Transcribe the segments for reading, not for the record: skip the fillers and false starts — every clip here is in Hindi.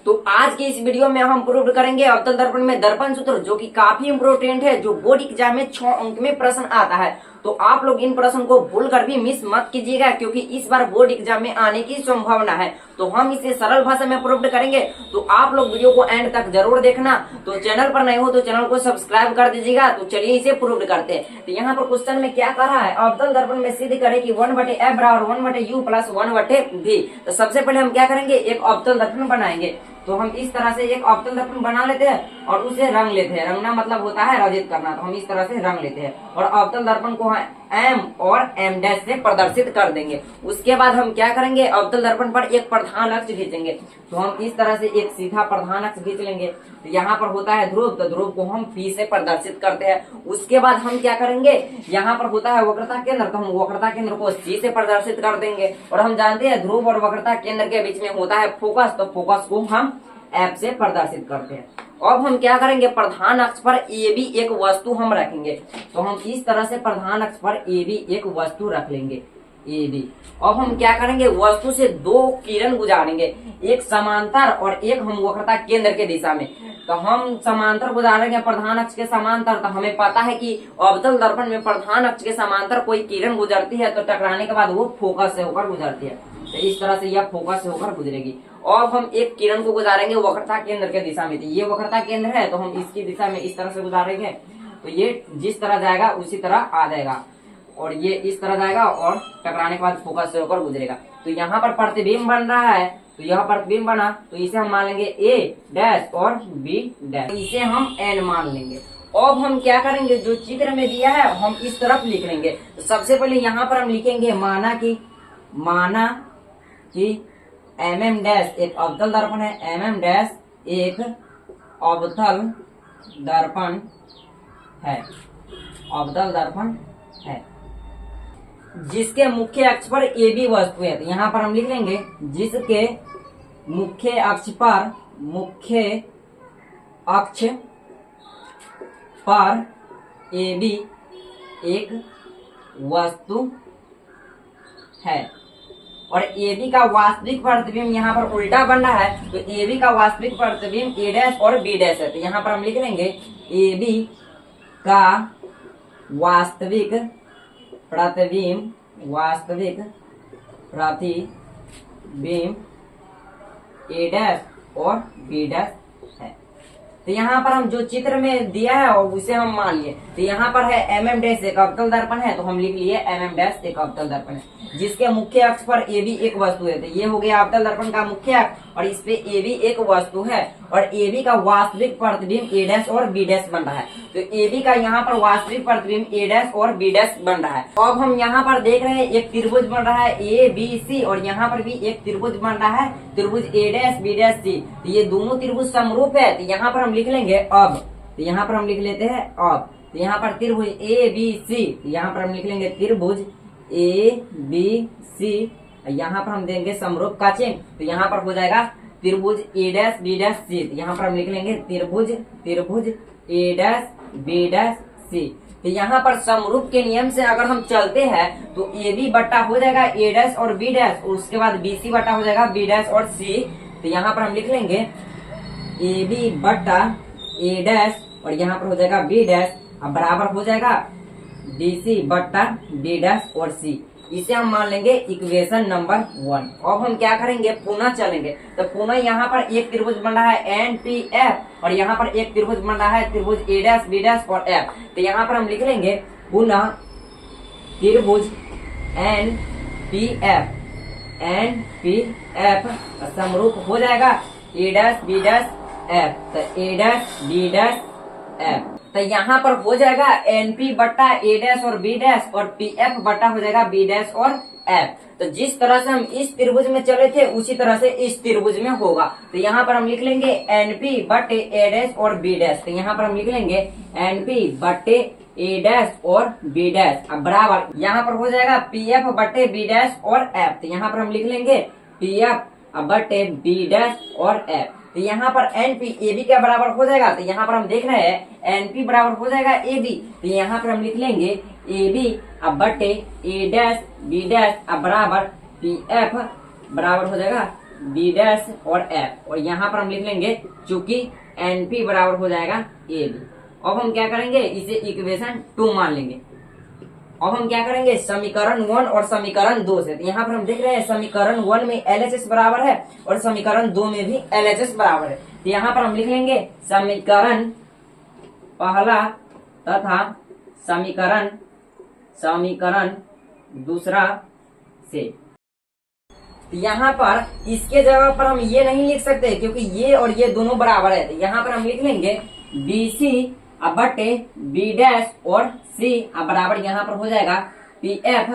तो आज के इस वीडियो में हम प्रूव करेंगे अवतल दर्पण में दर्पण सूत्र, जो कि काफी इंपोर्टेंट है, जो बोर्ड एग्जाम में 6 अंक में प्रश्न आता है। तो आप लोग इन प्रश्न को भूलकर भी मिस मत कीजिएगा, क्योंकि इस बार बोर्ड एग्जाम में आने की संभावना है। तो हम इसे सरल भाषा में प्रूव करेंगे, तो आप लोग वीडियो को एंड तक जरूर देखना। तो चैनल पर नए हो तो चैनल को सब्सक्राइब कर दीजिएगा। तो चलिए इसे प्रूव करते हैं। तो यहाँ पर क्वेश्चन में क्या कह रहा है, अवतल दर्पण में सिद्ध करें कि 1/f बराबर 1/u प्लस 1/v। तो सबसे पहले हम क्या करेंगे, एक अवतल दर्पण बनाएंगे। तो हम इस तरह से एक अवतल दर्पण बना लेते हैं और उसे रंग लेते हैं। रंगना मतलब होता है रंजित करना। तो हम इस तरह से रंग लेते हैं और अवतल दर्पण को एम और एम डैश से प्रदर्शित कर देंगे। उसके बाद हम क्या करेंगे, अवतल दर्पण पर एक प्रधान अक्ष खींचेंगे। तो हम इस तरह से एक सीधा प्रधान अक्ष खींच लेंगे। तो यहाँ पर होता है ध्रुव, तो ध्रुव को हम पी से प्रदर्शित करते हैं। उसके बाद हम क्या करेंगे, यहाँ पर होता है वक्रता केंद्र, तो हम वक्रता केंद्र को सी से प्रदर्शित कर देंगे। और हम जानते हैं ध्रुव और वक्रता केंद्र के बीच में होता है फोकस, तो फोकस को हम एफ से प्रदर्शित करते हैं। अब हम क्या करेंगे, प्रधान अक्ष पर ए बी एक वस्तु हम रखेंगे। तो हम इस तरह से प्रधान अक्ष पर ए बी एक वस्तु रख लेंगे, ए बी। अब हम क्या करेंगे, वस्तु से 2 किरण गुजारेंगे, एक समांतर और एक हम वक्रता केंद्र के दिशा में। तो हम समांतर गुजारेंगे प्रधान अक्ष के समांतर। तो हमें पता है कि अवतल दर्पण में प्रधान अक्ष के समांतर कोई किरण गुजरती है तो टकराने के बाद वो फोकस से होकर गुजरती है। तो इस तरह से यह फोकस से होकर गुजरेगी। और हम एक किरण को गुजारेंगे वक्रता केंद्र के दिशा में। तो ये वक्रता केंद्र है, तो हम इसकी दिशा में इस तरह से गुजारेंगे। तो ये जिस तरह जाएगा उसी तरह आ जाएगा, और ये इस तरह जाएगा और टकराने के बाद फोकस से होकर गुजरेगा। तो यहाँ पर प्रतिबिंब बन रहा है, तो यह प्रतिबिंब बना, तो इसे हम मान लेंगे ए डैश और बी डैश, इसे हम एन मान लेंगे। अब हम क्या करेंगे, जो चित्र में दिया है हम इस तरफ लिख लेंगे। तो सबसे पहले यहाँ पर हम लिखेंगे माना कि एम डैश एक अवतल दर्पण है, एम डैश एक अवतल दर्पण है, अवतल दर्पण है जिसके मुख्य अक्ष पर ए बी वस्तु है। तो यहाँ पर हम लिख लेंगे जिसके मुख्य अक्ष पर ए बी एक वस्तु है। और ए बी का वास्तविक प्रतिबिंब यहाँ पर उल्टा बन रहा है, तो ए बी का वास्तविक प्रतिबिंब ए डैश और बी डैश है। तो यहाँ पर हम लिख लेंगे ए बी का वास्तविक प्रतिबिंब ए डैश और बी डैश है। तो यहाँ पर हम जो चित्र में दिया है और उसे हम मान लिए। तो यहाँ पर है एम डैश एक अवतल दर्पण है, तो हम लिख लिए एम डैश एक अवतल दर्पण है जिसके मुख्य अक्ष पर ए बी एक वस्तु है। तो ये हो गया अवतल दर्पण का मुख्य अक्ष, और इस पे ए बी एक वस्तु है और ए बी का वास्तविक प्रतिबिंब ए डैश और बी डैश बन रहा है। तो ए बी का यहाँ पर वास्तविक प्रतिबिंब ए डैश और बी डैश बन रहा है। अब हम यहाँ पर देख रहे हैं एक त्रिभुज बन रहा है ए बी सी, और यहाँ पर भी एक त्रिभुज बन रहा है, त्रिभुज ए डैश बी डैश सी। तो ये दोनों त्रिभुज समरूप है। तो यहाँ पर हम लिख लेंगे अब, तो यहाँ पर हम लिख लेते हैं अब। तो यहाँ पर त्रिभुज ए बी सी, यहाँ पर हम लिख लेंगे त्रिभुज ए बी सी, यहाँ पर हम देंगे समरूप का चिन्ह। तो यहाँ पर हो जाएगा त्रिभुज ए डैश बी डैश सी। तो यहाँ पर हम लिख लेंगे त्रिभुज ए डैश बी डैश सी। तो यहाँ पर समरूप के नियम से अगर हम चलते हैं तो ए बी बट्टा हो जाएगा ए डैश और बी डैश, उसके बाद बी सी बट्टा हो जाएगा बी डैश और सी। तो यहाँ पर हम लिख लेंगे ए बी बट्टा ए डैश और यहाँ पर हो जाएगा बी डैश, अब बराबर हो जाएगा बी सी बट्टा बी डैश और सी। इसे हम मान लेंगे इक्वेशन नंबर 1। अब हम क्या करेंगे, पुनः चलेंगे। तो पुनः यहाँ पर एक त्रिभुज बन रहा है एन पी एफ, और यहाँ पर एक त्रिभुज बन रहा है त्रिभुज ए डैश बी डैश और एफ। तो यहाँ पर हम लिख लेंगे पुनः त्रिभुज एन पी एफ समरूप हो जाएगा ए डैश बी डैश एफ। तो ए डैश बी डैश एफ, तो यहाँ पर हो जाएगा एन पी बट्टा ए डैश और बी डैश, और पी एफ बट्टा हो जाएगा बी डैश और एफ। तो जिस तरह से हम इस त्रिभुज में चले थे उसी तरह से इस त्रिभुज में होगा। तो यहाँ पर हम लिख लेंगे एन पी बट्टे ए डैश और बी डैश। तो यहाँ पर हम लिख लेंगे एन पी बट्टे ए डैश और बी डैश, अब बराबर यहाँ पर हो जाएगा पी एफ बट्टे बी डैश और एफ। तो यहाँ पर हम लिख लेंगे पी एफ बट्टे बी डैश और एफ। तो यहाँ पर एन पी ए बी क्या बराबर हो जाएगा, तो यहाँ पर हम देख रहे हैं एन पी बराबर हो जाएगा ए बी। तो यहाँ पर हम लिख लेंगे ए बी अब बटे ए डैश बी डैश अब बराबर पी एफ बराबर हो जाएगा बी डैश और एफ, और यहाँ पर हम लिख लेंगे चूंकि एनपी बराबर हो जाएगा ए बी। अब हम क्या करेंगे, इसे इक्वेशन 2 मान लेंगे। अब हम क्या करेंगे, समीकरण 1 और समीकरण 2 से, तो यहाँ पर हम देख रहे हैं समीकरण 1 में LHS बराबर है और समीकरण 2 में भी LHS बराबर है। तो यहाँ पर हम लिख लेंगे समीकरण पहला तथा समीकरण दूसरा से। यहाँ पर इसके जगह पर हम ये नहीं लिख सकते क्योंकि ये और ये दोनों बराबर है। तो यहाँ पर हम लिख लेंगे BC बटे बी डैश और C बराबर यहाँ पर हो जाएगा PF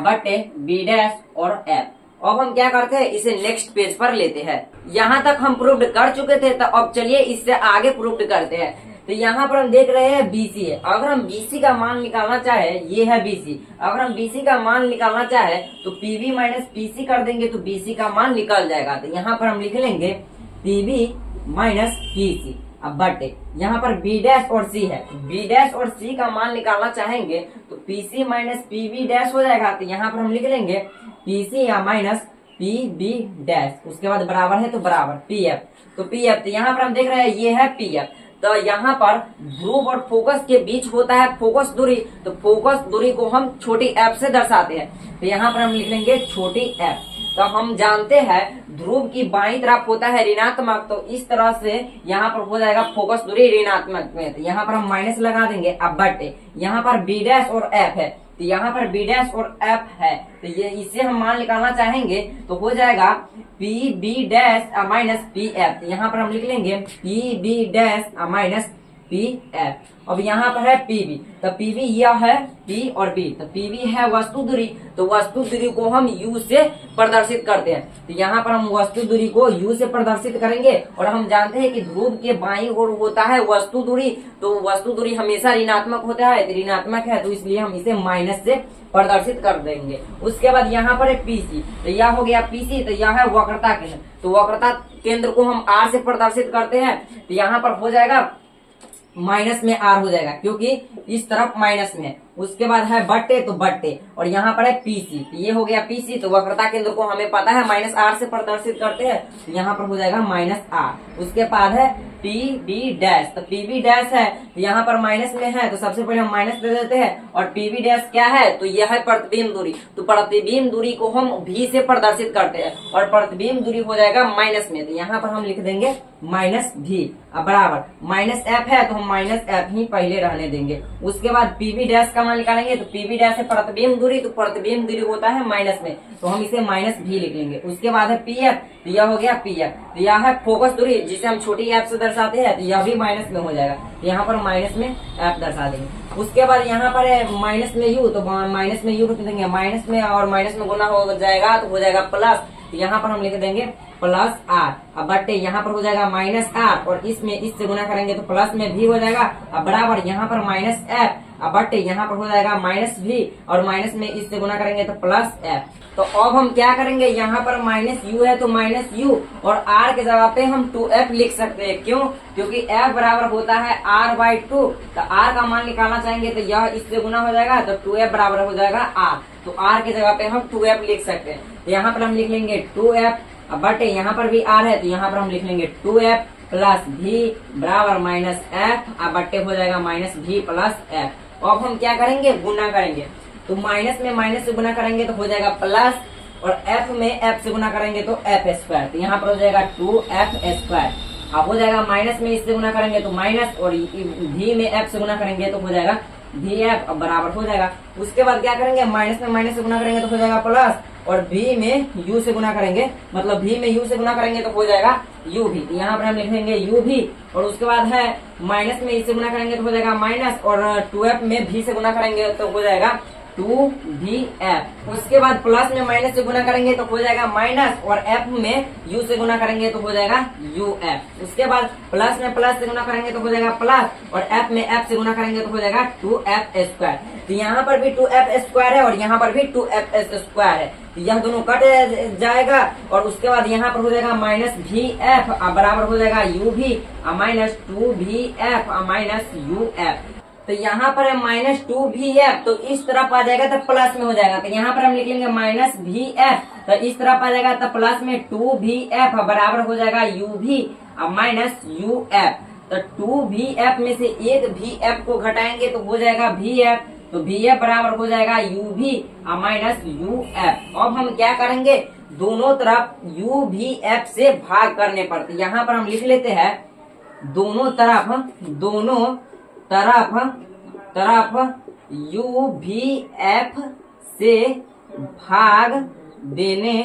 बटे बी डैश और F। अब हम क्या करते हैं, इसे नेक्स्ट पेज पर लेते हैं। यहाँ तक हम प्रूव्ड कर चुके थे, तो अब चलिए इससे आगे प्रूव्ड करते हैं। तो यहाँ पर हम देख रहे हैं BC है। अगर हम BC का मान निकालना चाहे, ये है BC, अगर हम BC का मान निकालना चाहे तो PV माइनस PC कर देंगे तो BC का मान निकल जाएगा। तो यहाँ पर हम लिख लेंगे PV माइनस PC बटे यहाँ पर B डैश और C है, B डैश और C का मान निकालना चाहेंगे तो PC माइनस PV डैश हो जाएगा। तो यहाँ पर हम लिख लेंगे PC या माइनस PB डैश, उसके बाद बराबर है तो बराबर PF। तो PF, तो यहाँ पर हम देख रहे हैं ये है PF। तो यहाँ पर ध्रुव और फोकस के बीच होता है फोकस दूरी, तो फोकस दूरी को हम छोटी f से दर्शाते हैं। तो यहाँ पर हम लिख लेंगे छोटी f। तो हम जानते हैं ध्रुव की बाईं तरफ होता है ऋणात्मक, तो इस तरह से यहाँ पर हो जाएगा फोकस दूरी ऋणात्मक में। तो यहाँ पर हम माइनस लगा देंगे। अब बटे यहाँ पर बी डैश और एफ है, तो यहाँ पर बी डैश और एफ है, तो ये इसे हम मान निकालना चाहेंगे तो हो जाएगा P B dash minus P F. तो यहाँ पर हम लिख लेंगे P B dash minus P F. अब यहाँ पर है पी बी, तो पी बी यह है पी और बी, तो पी बी है वस्तु दूरी, तो वस्तु दूरी को हम यू से प्रदर्शित करते हैं। तो यहाँ पर हम वस्तु दूरी को यू से प्रदर्शित करेंगे, और हम जानते हैं कि ध्रुव के बाईं ओर होता है वस्तु दूरी, तो वस्तु दूरी हमेशा ऋणात्मक होता है, तो ऋणात्मक है तो इसलिए हम इसे माइनस से प्रदर्शित कर देंगे। उसके बाद यहाँ पर है पीसी, तो यह हो गया पीसी, तो यह है वक्रता केंद्र, तो वक्रता केंद्र को हम आर से प्रदर्शित करते हैं। तो यहाँ पर हो जाएगा माइनस में आर हो जाएगा क्योंकि इस तरफ माइनस में है। उसके बाद है बट्टे, तो बट्टे, और यहाँ पर है पीसी, तो ये हो गया पीसी, तो वक्रता केंद्र को हमें पता है माइनस आर से प्रदर्शित करते हैं, तो यहाँ पर हो जाएगा माइनस आर। उसके बाद है पी बी डैश, तो पी बी डैश है तो यहाँ पर माइनस में है तो सबसे पहले हम माइनस दे देते हैं, और पी बी डैश क्या है तो यह है प्रतिबिंब दूरी, तो प्रतिबिंब दूरी को हम भी से प्रदर्शित करते हैं, और प्रतिबिंब दूरी हो जाएगा माइनस में, तो यहाँ पर हम लिख देंगे माइनस भी बराबर माइनस एफ है तो हम माइनस एफ ही पहले रहने देंगे। उसके बाद पीबी डैश का मान निकालेंगे, तो पीबी डैश है प्रतिबिंब दूरी, तो प्रतिबिंब दूरी होता है माइनस में, तो हम इसे माइनस भी लिख लेंगे। उसके बाद है पी एफ, तो यह हो गया पी एफ, तो यह है फोकस दूरी जिसे हम छोटी एफ से दर्शाते हैं, तो यह भी माइनस में हो जाएगा, तो यहाँ पर माइनस में एफ दर्शा देंगे। उसके बाद यहाँ पर है माइनस में यू, तो माइनस में यू लिख देंगे, माइनस में और माइनस में गुना हो जाएगा तो हो जाएगा प्लस, तो यहाँ पर हम लिख देंगे प्लस आर। अब बट्टे यहाँ पर हो जाएगा माइनस आर, और इसमें इससे गुना करेंगे तो प्लस में भी हो जाएगा, अब बराबर यहाँ पर माइनस एफ, अब बट्टे यहाँ पर हो जाएगा माइनस भी, और माइनस में इससे गुना करेंगे तो प्लस एफ। तो अब हम क्या करेंगे, यहाँ पर माइनस यू है तो माइनस यू, और आर के जगह पे हम 2f लिख सकते हैं। क्यों? क्योंकि f बराबर होता है r बाई 2, तो r का मान निकालना चाहेंगे तो यह इससे गुना हो जाएगा, तो 2f बराबर हो जाएगा r, तो r के जगह पे हम 2f लिख सकते हैं। तो यहाँ पर हम लिख लेंगे 2f, अब बटे यहाँ पर भी r है तो यहाँ पर हम लिख लेंगे 2f प्लस भी बराबर माइनस एफ, अब बट्टे हो जाएगा माइनस भी प्लस एफ। अब हम क्या करेंगे, गुना करेंगे, तो माइनस में माइनस से गुना करेंगे तो हो जाएगा प्लस, और एफ में एफ से गुना करेंगे तो एफ स्क्वायर, तो यहाँ पर हो जाएगा 2f स्क्वायर। अब हो जाएगा माइनस में इससे गुना करेंगे तो माइनस, और भी में एफ से गुना करेंगे तो हो जाएगा भी एफ, अब बराबर हो जाएगा। उसके बाद क्या करेंगे, माइनस में माइनस से गुना करेंगे तो हो जाएगा प्लस, और भी में यू से गुना करेंगे, मतलब भी में यू से गुना करेंगे तो हो जाएगा यू भी, तो यहाँ पर हम लिखेंगे यू भी। और उसके बाद है माइनस में इससे गुना करेंगे तो हो जाएगा माइनस, और 2f में भी से गुना करेंगे तो हो जाएगा 2vf। उसके बाद प्लस में माइनस से गुना करेंगे तो हो जाएगा माइनस, और f में u से गुना करेंगे तो हो जाएगा uf। उसके बाद प्लस में प्लस से गुना करेंगे तो हो जाएगा प्लस, और f में f से गुना करेंगे तो हो जाएगा 2f स्क्वायर। तो यहाँ पर भी 2f स्क्वायर है और यहाँ पर भी 2f स्क्वायर है, तो यह दोनों कट जाएगा, और उसके बाद यहाँ पर हो जाएगा माइनस भी एफ बराबर हो जाएगा यू भी माइनस 2vf माइनस uf। तो यहाँ पर है माइनस 2vf, तो इस तरफ आ जाएगा तो प्लस में हो जाएगा, तो यहाँ पर हम लिख लेंगे माइनस भी एफ तो इस तरफ आ जाएगा तो प्लस में 2VF बराबर हो जाएगा UV माइनस UF। तो 2VF में से एक VF को घटाएंगे तो हो जाएगा VF, तो VF बराबर हो जाएगा UV माइनस UF। अब हम क्या करेंगे, दोनों तरफ UVF से भाग करने पर, तो यहाँ पर हम लिख लेते हैं दोनों तरफ UVF से भाग देने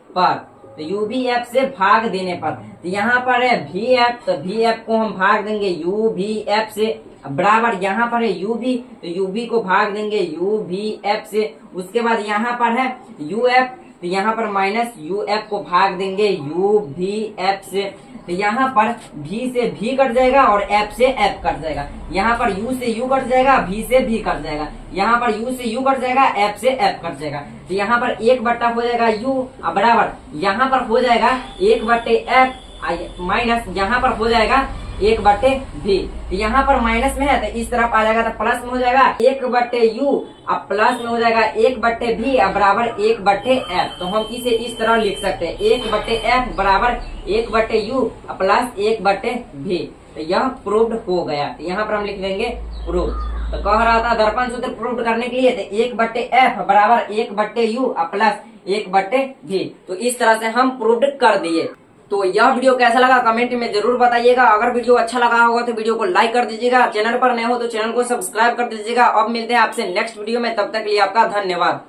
पर, तो UVF से भाग देने पर, तो यहाँ पर है VF, तो VF को हम भाग देंगे UVF से, बराबर यहाँ पर है UV, तो UV को भाग देंगे UVF से। उसके बाद यहाँ पर है UF, तो यहाँ पर माइनस UF को भाग देंगे UVF से। तो यहाँ पर V से V कट जाएगा और F से F कट जाएगा। यहाँ पर U से U कट जाएगा, V से V कट जाएगा। यहाँ पर U से U कट जाएगा, F से F कट जाएगा। तो यहाँ पर 1 हो जाएगा U बराबर यहाँ पर हो जाएगा 1/F माइनस यहाँ पर हो जाएगा 1/V। तो यहाँ पर माइनस में है तो इस तरफ आ जाएगा तो प्लस में हो जाएगा 1/U, अब प्लस में हो जाएगा 1/V बराबर 1/F। तो हम इसे इस तरह लिख सकते हैं 1/F बराबर 1/U प्लस 1/V। तो यह प्रूव्ड हो गया। तो यहाँ पर हम लिख देंगे प्रूव। तो कह रहा था दर्पण सूत्र प्रूव करने के लिए तो 1/F बराबर 1/U प्लस 1/V। तो इस तरह से हम प्रूव्ड कर दिए। तो यह वीडियो कैसा लगा कमेंट में जरूर बताइएगा। अगर वीडियो अच्छा लगा होगा तो वीडियो को लाइक कर दीजिएगा, चैनल पर नए हो तो चैनल को सब्सक्राइब कर दीजिएगा। अब मिलते हैं आपसे नेक्स्ट वीडियो में, तब तक के लिए आपका धन्यवाद।